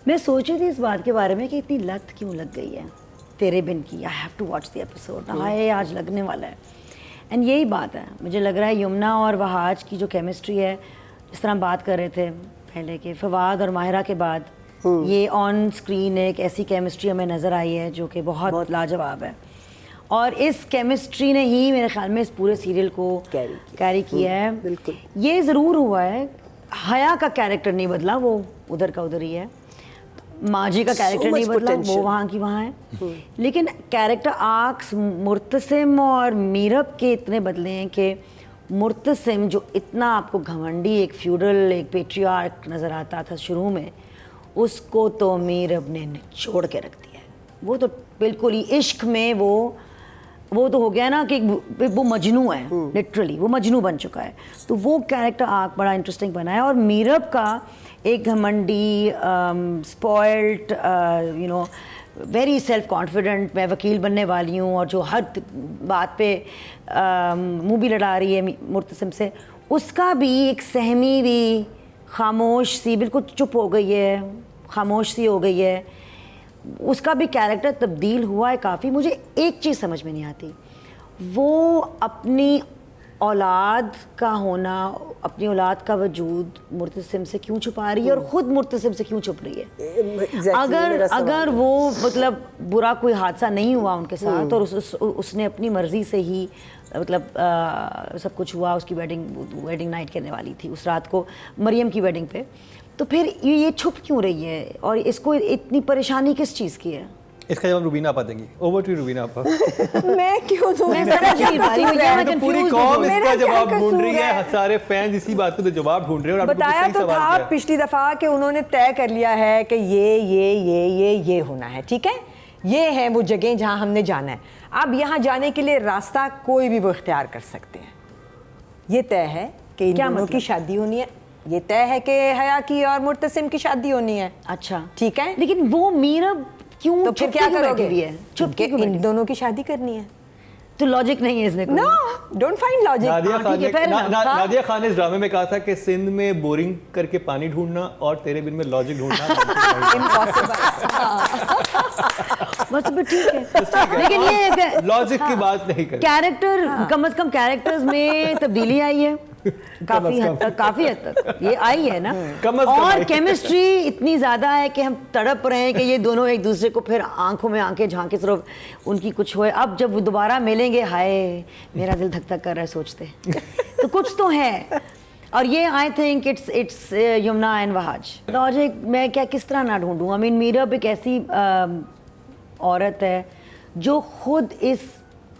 मैं सोच रही थी इस बात के बारे में कि इतनी लत क्यों लग गई है तेरे बिन की। I have to watch the episode, हाय आज लगने वाला है। एंड यही बात है, मुझे लग रहा है यमुना और वहाज की जो केमिस्ट्री है, जिस तरह हम बात कर रहे थे पहले के फवाद और माहिरा के बाद, ये ऑन स्क्रीन एक ऐसी केमिस्ट्री हमें नज़र आई है जो कि बहुत लाजवाब है। और इस केमिस्ट्री ने ही मेरे ख्याल में इस पूरे सीरियल को कैरी किया है। बिल्कुल। ये ज़रूर हुआ है, हया का कैरेक्टर नहीं बदला, वो उधर का उधर ही है। माजी का कैरेक्टर नहीं बदला, वो वहाँ की वहाँ है। लेकिन कैरेक्टर आर्क्स मुर्तसिम और मीरब के इतने बदले हैं कि मुर्तसिम जो इतना आपको घमंडी, एक फ्यूडल, एक पेट्रियार्क नज़र आता था शुरू में, उसको तो मीरब ने निचोड़ के रख दिया है। वो तो बिल्कुल ही इश्क में वो तो हो गया ना कि वो मजनू है, लिटरली वो मजनू बन चुका है। तो वो कैरेक्टर आर्क बड़ा इंटरेस्टिंग बना है। और मीरब का एक घमंडी, spoiled, you know, very self confident, मैं वकील बनने वाली हूँ, और जो हर बात पे मुँह भी लड़ा रही है मुर्तसिम से, उसका भी एक सहमी भी, खामोश सी, बिल्कुल चुप हो गई है, खामोश सी हो गई है, उसका भी कैरेक्टर तब्दील हुआ है काफ़ी। मुझे एक चीज़ समझ में नहीं आती, वो अपनी औलाद का होना, अपनी औलाद का वजूद मुर्तसिम से क्यों छुपा रही है, और ख़ुद मुर्तसिम से क्यों छुप रही है। अगर वो मतलब बुरा कोई हादसा नहीं हुआ उनके साथ, और उसने अपनी मर्ज़ी से ही मतलब सब कुछ हुआ, उसकी वेडिंग नाइट करने वाली थी उस रात को मरियम की वेडिंग पे, तो फिर ये छुप क्यों रही है, और इसको इतनी परेशानी किस चीज़ की है? इसका जवाब रुबीना आपा देंगी। ओवर टू रुबीना आपा। मैं क्यों दूं? तो पूरी कौम इसका जवाब ढूंढ रही है, सारे फैंस इसी बात को जवाब ढूंढ रहे हैं। और बताया तो था पिछली दफा कि उन्होंने तय कर लिया है कि ये होना है, ठीक है, ये है वो जगह जहां हमने जाना है। अब यहाँ जाने के लिए रास्ता कोई भी वो इख्तियार कर सकते हैं। ये तय है कि इन दोनों की शादी होनी है, ये तय है कि हया की और मुर्तसिम की शादी होनी है। अच्छा, ठीक है, लेकिन वो मीरब क्यों, तो फिर क्या करोगे? चुप के इन दोनों की शादी करनी है, तो लॉजिक नहीं है इसमें। No, don't find logic. Nadia Khan ने इस ड्रामे में कहा था कि सिंध में बोरिंग करके पानी ढूंढना और तेरे बिन में लॉजिक ढूंढना बस ठीक है। लेकिन ये लॉजिक की बात नहीं कर, कैरेक्टर कम से कम कैरेक्टर्स में तब्दीली आई है काफी हद तक ये आई है ना। और केमिस्ट्री इतनी ज्यादा है कि हम तड़प रहे हैं कि ये दोनों एक दूसरे को फिर आंखों में आंखें झांके सिर्फ उनकी कुछ होए। अब जब वो दोबारा मिलेंगे, हाय मेरा दिल धक धक कर रहा है सोचते तो कुछ तो है। और ये I think it's Yamuna and Wahaj. Logic मैं क्या किस तरह ना ढूंढूं। आई मीन मीरब एक ऐसी औरत है जो खुद इस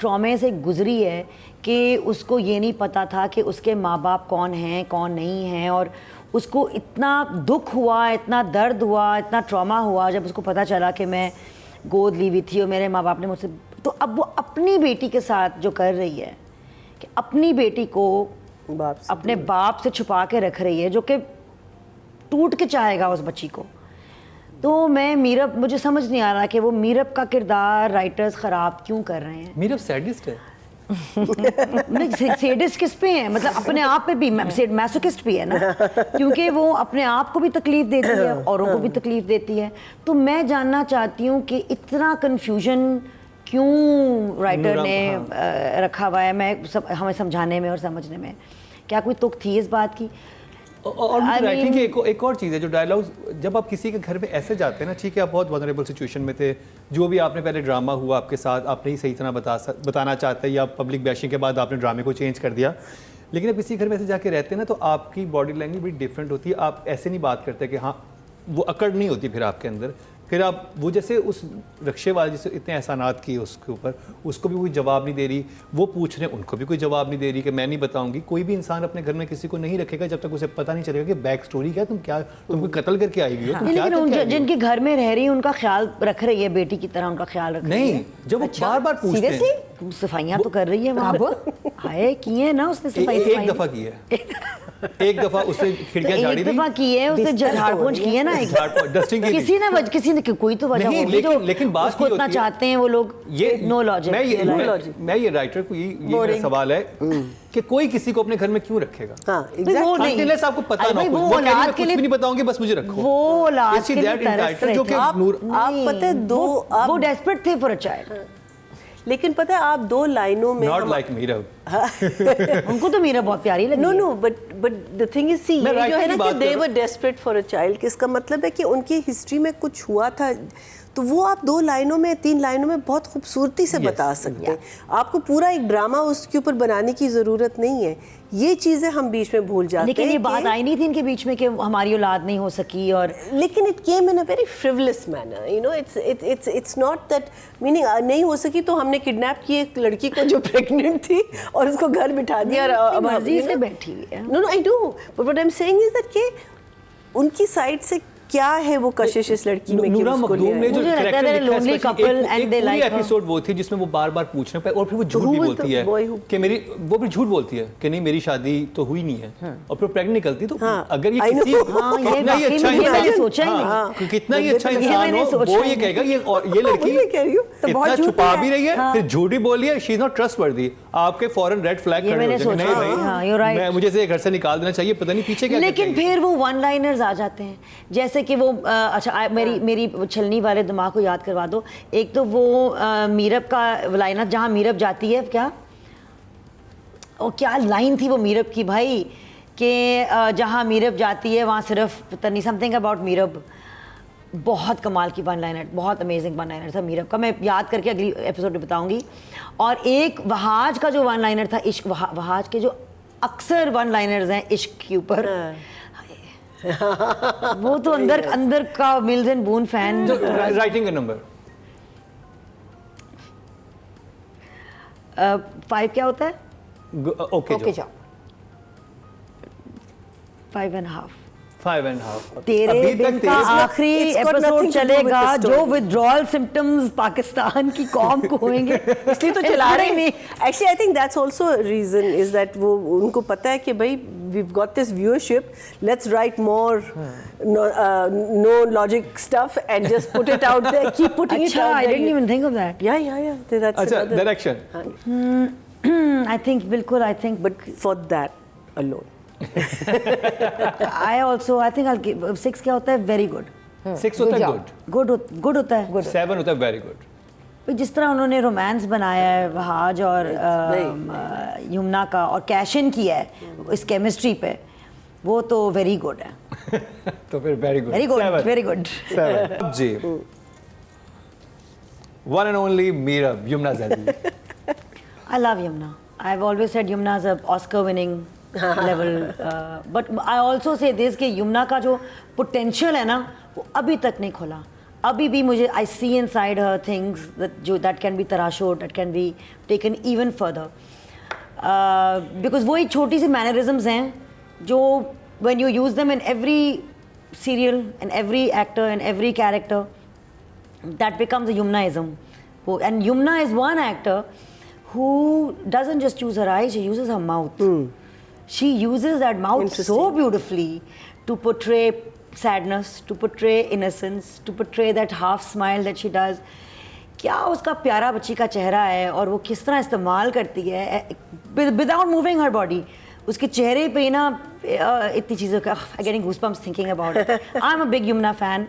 ट्रॉमे से गुजरी है कि उसको ये नहीं पता था कि उसके माँ बाप कौन हैं कौन नहीं हैं, और उसको इतना दुख हुआ, इतना दर्द हुआ, इतना ट्रॉमा हुआ जब उसको पता चला कि मैं गोद ली हुई थी और मेरे माँ बाप ने मुझसे। तो अब वो अपनी बेटी के साथ जो कर रही है कि अपनी बेटी को अपने बाप से छुपा के रख रही है, जो कि टूट के चाहेगा उस बच्ची को। तो मैं मीरब, मुझे समझ नहीं आ रहा कि वो मीरब का किरदार राइटर्स ख़राब क्यों कर रहे हैं। मीरब सैडिस्ट है। सेडिस्ट किस पे है, मतलब अपने आप पे भी मैसोकिस्ट भी है ना, क्योंकि वो अपने आप को भी तकलीफ देती है, औरों को भी तकलीफ देती है। तो मैं जानना चाहती हूँ कि इतना कन्फ्यूजन क्यों राइटर ने रखा हुआ है। हमें समझाने में और समझने में क्या कोई तुक थी इस बात की? और राइटिंग की एक और चीज़ है जो डायलॉग्स, जब आप किसी के घर में ऐसे जाते हैं ना, ठीक है आप बहुत वनरेबल सिचुएशन में थे, जो भी आपने पहले ड्रामा हुआ आपके साथ आप नहीं सही तरह बताना चाहते, या पब्लिक बैशिंग के बाद आपने ड्रामे को चेंज कर दिया, लेकिन अब किसी घर में ऐसे जाके रहते हैं ना, तो आपकी बॉडी लैंग्वेज बड़ी डिफरेंट होती है। आप ऐसे नहीं बात करते कि हाँ, वो अकड़ नहीं होती फिर आपके अंदर। फिर आप वो जैसे उस रक्शे वाले जैसे इतने एहसानात किए उसके ऊपर, उसको भी कोई जवाब नहीं दे रही, वो पूछ रहे हैं उनको भी कोई जवाब नहीं दे रही कि मैं नहीं बताऊंगी। कोई भी इंसान अपने घर में किसी को नहीं रखेगा जब तक उसे पता नहीं चलेगा कि बैक स्टोरी क्या, तुम कत्ल करके आई हुई हो। लेकिन जिनके घर में रह रही है उनका ख्याल रख रही है, बेटी की तरह उनका ख्याल रख रही है। नहीं, जब वो बार बार पूछते हैं, सफाइयाँ तो कर रही है वहाँ। हाय किए ना उसने सफाई एक दफा की है, एक दफा उसने खिड़कियां झाड़ी एक दी, दफा की है उसने, झाड़ पोंछ की है ना एक, डस्टिंग की थी। किसी ने कोई तो वजह नहीं, होगी जो लेकिन बात उसको ये इतना होती है- चाहते हैं वो लोग। ये नो लॉजिक। मैं ये राइटर को ये मेरा सवाल है कि कोई किसी को अपने घर में क्यों रखेगा? हाँ वो नहीं, Unless आपको पता ना भाई हो, वो वो कहेंगे मैं औलाद कुछ के लिए, भी नहीं बताऊंगी, बस मुझे रखो। वो औलाद Is he के लिए that तरस entitled रहे जो थे। कि आप पता है दो आप, वो डेस्परेट थे फॉर अ चाइल्ड। लेकिन पता है आप 2 लाइनों में Not like मीरा। उनको तो मीरा बहुत प्यारी लगी। No but the thing is see, मैं ये जो writing है की ना बात कि कर दे रहा वर डेस्परेट फॉर अ चाइल्ड, इसका मतलब है कि उनकी हिस्ट्री में कुछ हुआ था, तो वो आप 2 लाइनों में 3 लाइनों में बहुत खूबसूरती से बता सकते हैं। आपको पूरा एक ड्रामा उसके ऊपर बनाने की ज़रूरत नहीं है। ये चीज़ें हम बीच में भूल जाते हैं। लेकिन ये बात कि- आई नहीं थी इनके बीच में कि हमारी औलाद नहीं हो सकी, और लेकिन it came in a very frivolous manner, you know, it's not that meaning नहीं हो सकी तो हमने किडनैप की एक लड़की को जो प्रेग्नेंट थी और उसको घर बिठा दिया और अब मर्जी से बैठी हुई है। No I do, but what I am saying is that कि उनकी साइड से क्या है वो कशिश इस लड़की में कि नूरा उसको मखदूम ने जो मुझे लगता है character they're a लिखा है, lonely especially couple and they पूरी like her. एपिसोड वो थी जिसमें वो बार-बार पूछने पे और फिर वो झूठ who भी was बोलती the है boy who- कि मेरी, वो भी झूठ बोलती है कि नहीं मेरी शादी तो हुई नहीं है, और फिर प्रेग्नेंट निकलती तो हाँ, अगर ये I know. किसी हाँ, ये कितना ही वाकई अच्छा में ये मैंने इंसान, सोचा ही नहीं। हाँ, कितना ही अच्छा ये इंसान मैंने हो, सोचा वो ही ये नहीं। कहेगा ये, और ये लड़की वही मैं कह रही हूँ, तो बहुत इतना झूठी छुपा है। भी रही है, हाँ। फिर झूठ भी बोल रही है, शी इज नॉट ट्रस्टवर्दी। आपके फौरन रेड फ्लैग ये खड़े मैंने हो जाएंगे, सोचा, नहीं हाँ, भाई you're right. मैं, मुझे से घर से निकाल देना चाहिए, पता नहीं पीछे क्या लेकिन करते हैं। फिर वो वन लाइनर्स आ जाते हैं, जैसे कि वो अच्छा मेरी छलनी वाले दिमाग को याद करवा दो। एक तो वो मीरब का लाइनर जहाँ मीरब जाती है, क्या और क्या लाइन थी वो मीरब की भाई, कि जहाँ मीरब जाती है वहाँ सिर्फ पता नहीं समथिंग अबाउट मीरब, बहुत कमाल की वन लाइनर, बहुत अमेजिंग वन लाइनर था मीरब का, मैं याद करके अगली एपिसोड में बताऊंगी। और एक वहाज का जो वन लाइनर था, इश्क, वहाज के जो अक्सर वन लाइनर्स हैं इश्क के ऊपर, वो तो अंदर का mills and boon fan. Writing का नंबर 5 क्या होता है? ओके जाओ 5.5। 5.5 तेरे दिन का आखिरी it's got episode nothing to do with चलेगा the story. जो विथड्रॉल सिम्टम्स पाकिस्तान की कौम को होंगे, इसलिए तो चला रहे नहीं। Actually, I think that's also a reason is that वो उनको पता है कि भाई we've got this viewership, let's write more no logic stuff and just put it out there, keep putting it अच्छा, out I there. didn't even think of that. Yeah. That's अच्छा another. Direction I think बिल्कुल, I think But for that alone. I think I'll give 6 क्या होता है? Very good. 6 होता है good होता है। 7 होता है वेरी गुड। भाई जिस तरह उन्होंने रोमांस बनाया है वहाज और यमुना का, और कैश इन किया है इस केमिस्ट्री पे, वो तो वेरी गुड है। तो फिर वेरी गुड, वेरी गुड। 7 जी। One and only Meera, Yamuna Zaidi. I love Yamuna. I've always said Yamuna is a Oscar-winning level. But I also say this कि यमुना का जो potential है ना, वो अभी तक नहीं खुला। अभी भी मुझे I see inside her things that can be तराशों, that can be taken even further. Because वो एक छोटी सी mannerisms हैं जो when you use them in every serial, in every actor, in every character, that becomes a Yumnaism. And Yumna is one actor who doesn't just use her eyes, she uses her mouth. She uses that mouth so beautifully to portray sadness, to portray innocence, to portray that half smile that she does. क्या उसका प्यारा बच्ची का चेहरा है और वो किस तरह इस्तेमाल करती है विदाउट मूविंग हर बॉडी, उसके चेहरे पे ना इतनी चीज़ों का getting goosebumps thinking about it. I am a big Yamuna fan.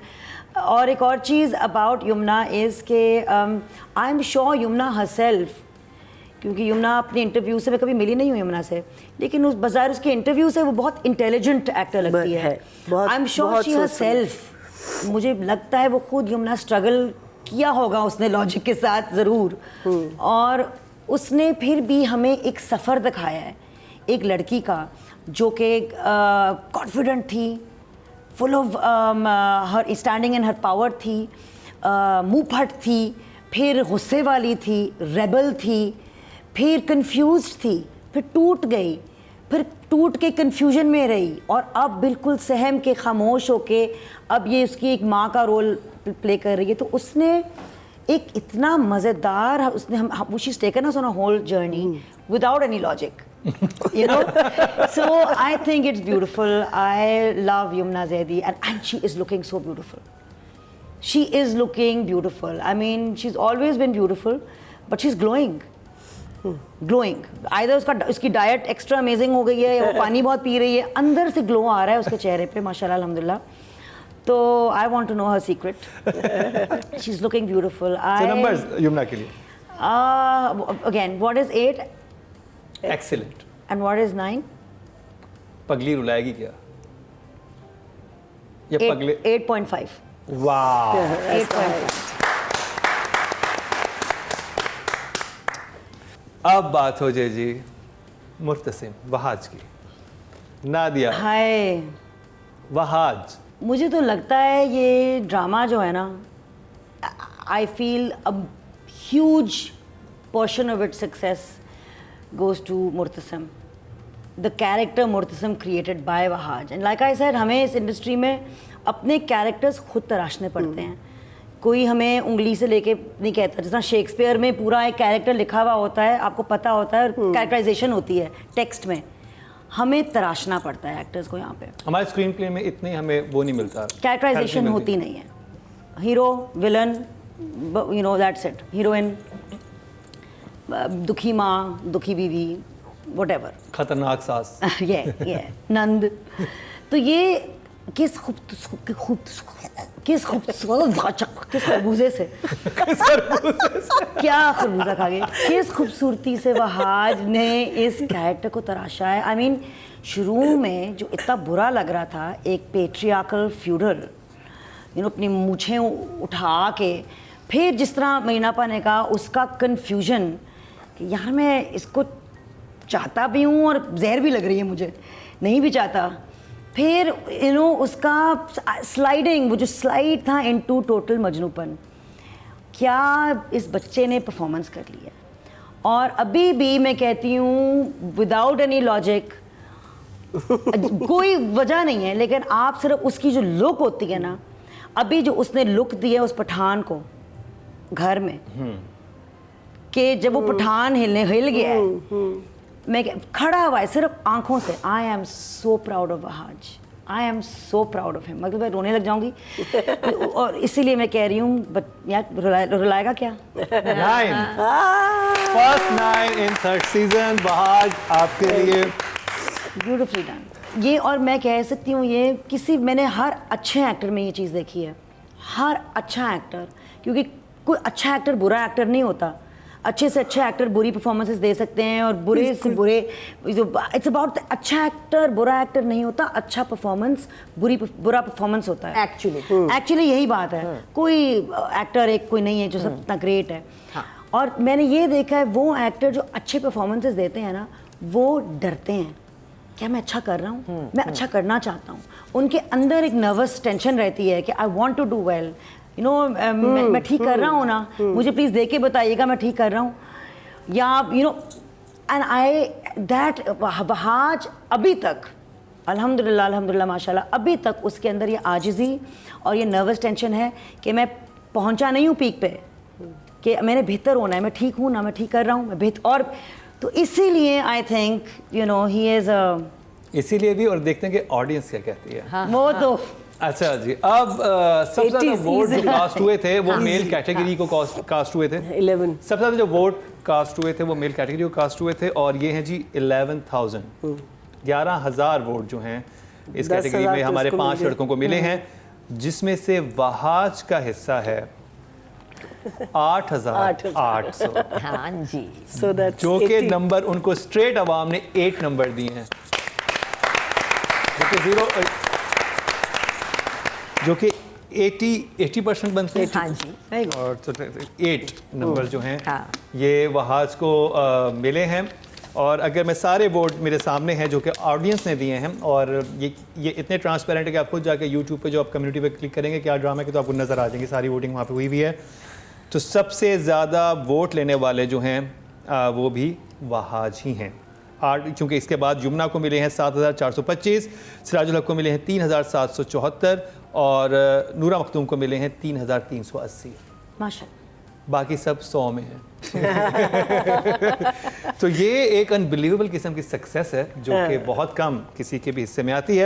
और एक और चीज़ अबाउट यमुना इज़ के I am sure Yamuna herself, क्योंकि यमुना अपने इंटरव्यू से मैं कभी मिली नहीं हूँ यमुना से, लेकिन उस बाजार उसके इंटरव्यू से वो बहुत इंटेलिजेंट एक्टर लगती है। I am sure she herself, मुझे लगता है वो खुद यमुना स्ट्रगल किया होगा उसने लॉजिक के साथ ज़रूर, और उसने फिर भी हमें एक सफ़र दिखाया है एक लड़की का जो कि कॉन्फिडेंट थी, full of her standing in her power थी, मुँहफट थी, फिर गुस्से वाली थी, रेबल थी, फिर कंफ्यूज थी, फिर टूट गई, फिर टूट के कंफ्यूजन में रही, और अब बिल्कुल सहम के खामोश होके अब ये उसकी एक माँ का रोल प्ले कर रही है। तो उसने एक इतना मज़ेदार, उसने हम she is taken us on a whole journey, without any logic. You know, so I think it's beautiful. I love Yumna Zaidi, and she is looking so beautiful. She is looking beautiful. I mean, she's always been beautiful, but she's glowing. Glowing. Either उसकी diet extra amazing हो गई है, या वो पानी बहुत P रही है, अंदर से ग्लो आ रहा है उसके चेहरे पे, माशाल्लाह अल्हम्दुलिल्लाह. तो I want to know her secret. She is looking beautiful. So numbers Yamuna के लिए. Again, what is 8 Excellent. and what is 9? पगली रुलाएगी क्या? या पगले 8.5. वाह. 8.5. अब बात हो जाए जी मुर्तसिम वहाज की. नादिया हाय, वहाज. मुझे तो लगता है ये ड्रामा जो है ना, I feel a huge portion of its success goes to Murtasim. The character Murtasim created by Wahaj. And like I said, हमें इस इंडस्ट्री में अपने कैरेक्टर्स खुद तराशने पड़ते हैं. कोई हमें उंगली से लेके नहीं कहता. जिस तरह शेक्सपियर में पूरा एक कैरेक्टर लिखा हुआ होता है, आपको पता होता है, कैरेक्टराइजेशन होती है टेक्स्ट में. हमें तराशना पड़ता है एक्टर्स को. यहाँ पे हमारे स्क्रीन प्ले में इतने हमें वो नहीं मिलता, कैरेक्टराइजेशन होती नहीं है. Hero, villain, you know, that's it. Heroine, दुखी माँ, दुखी बीवी, whatever. खतरनाक सास. ये नंद. तो ये किस खरबूजे से क्या खरबूजा खा गए, किस खूबसूरती से वहाज ने इस कैरेक्टर को तराशा है. आई मीन, शुरू में जो इतना बुरा लग रहा था, एक पेट्रियार्कल फ्यूडल, यू नो, अपनी मूछें उठा के, फिर जिस तरह महीनापा ने कहा, उसका कन्फ्यूजन कि यार मैं इसको चाहता भी हूँ और जहर भी लग रही है मुझे, नहीं भी चाहता. फिर यू नो उसका स्लाइडिंग, वो जो स्लाइड था इनटू टोटल मजनूपन, क्या इस बच्चे ने परफॉर्मेंस कर लिया. और अभी भी मैं कहती हूँ विदाउट एनी लॉजिक, कोई वजह नहीं है, लेकिन आप सिर्फ उसकी जो लुक होती है ना, अभी जो उसने लुक दी है उस पठान को घर में, कि जब वो पठान हिल गया है, मैं खड़ा हुआ है सिर्फ आंखों से. I am so proud of Wahaj. I am so proud of him. मतलब मैं रोने लग जाऊंगी. और इसीलिए मैं कह रही हूँ, यार रुलाएगा क्या? 9. First 9 in third season. Wahaj आपके लिए ब्यूटिफुली डन. ये, और मैं कह सकती हूँ ये मैंने हर अच्छे एक्टर में ये चीज़ देखी है. हर अच्छा एक्टर, क्योंकि कोई अच्छा एक्टर बुरा एक्टर नहीं होता. अच्छे से अच्छे एक्टर बुरी परफॉर्मेंसेस दे सकते हैं, और बुरे से बुरे, इट्स अबाउट अच्छा एक्टर बुरा एक्टर नहीं होता. अच्छा परफॉर्मेंस बुरा परफॉर्मेंस होता है. एक्चुअली यही बात है. कोई एक्टर एक कोई नहीं है जो सब इतना ग्रेट है. और मैंने ये देखा है, वो एक्टर जो अच्छे परफॉर्मेंसेस देते हैं ना, वो डरते हैं. क्या मैं अच्छा कर रहा हूँ? मैं अच्छा करना चाहता हूँ. उनके अंदर एक नर्वस टेंशन रहती है कि I want to do well, you know, मैं ठीक कर रहा हूँ ना, मुझे प्लीज़ देख के बताइएगा मैं ठीक कर रहा हूँ, या you know. And I that Wahaj अभी तक अल्हम्दुलिल्लाह अल्हम्दुलिल्लाह माशाल्लाह, अभी तक उसके अंदर ये आजिज़ी और ये नर्वस टेंशन है कि मैं पहुँचा नहीं हूँ पीक पे, कि मैंने बेहतर होना है, मैं ठीक हूँ ना, मैं ठीक कर रहा हूँ, मैं बेहतर. और तो इसीलिए I think you know he is इसीलिए भी. और देखते हैं कि ऑडियंस क्या कहती है. हाँ. वो तो अच्छा जी. अब सबसे ज़्यादा वोट जो कास्ट हुए थे वो मेल कैटेगरी को कास्ट हुए थे. 11. सबसे ज़्यादा जो वोट कास्ट हुए थे वो मेल कैटेगरी को कास्ट हुए थे, और ये हैं जी 11,000. 11,000 वोट जो हैं इस कैटेगरी में हमारे 5 लड़कों को मिले हैं, जिसमें से वहाज का हिस्सा है 8,800. हाँ जी. So that's जो कि 80. नंबर उनको स्ट्रेट अवाम ने 8 नंबर दिए हैं, जो कि 80% बनते हैं. हाँ जी. और 8 नंबर जो हैं हाँ. ये वहाज को मिले हैं. और अगर मैं सारे वोट मेरे सामने हैं जो कि ऑडियंस ने दिए हैं, और ये इतने ट्रांसपेरेंट है कि आप खुद जाके यूट्यूब पे जो आप कम्युनिटी पे क्लिक करेंगे क्या ड्रामा है, तो आपको नज़र आ जाएंगी सारी वोटिंग वहाँ पे हुई भी है. तो सबसे ज़्यादा वोट लेने वाले जो हैं वो भी वहाज ही हैं. क्योंकि इसके बाद यमुना को मिले हैं 7,425, सिराजुल हक को मिले हैं 3,774, और नूरा मखदूम को मिले हैं 3,380. माशाल्लाह. बाकी सब 100 में हैं. तो ये एक अनबिलीवेबल किस्म की सक्सेस है जो कि बहुत कम किसी के भी हिस्से में आती है।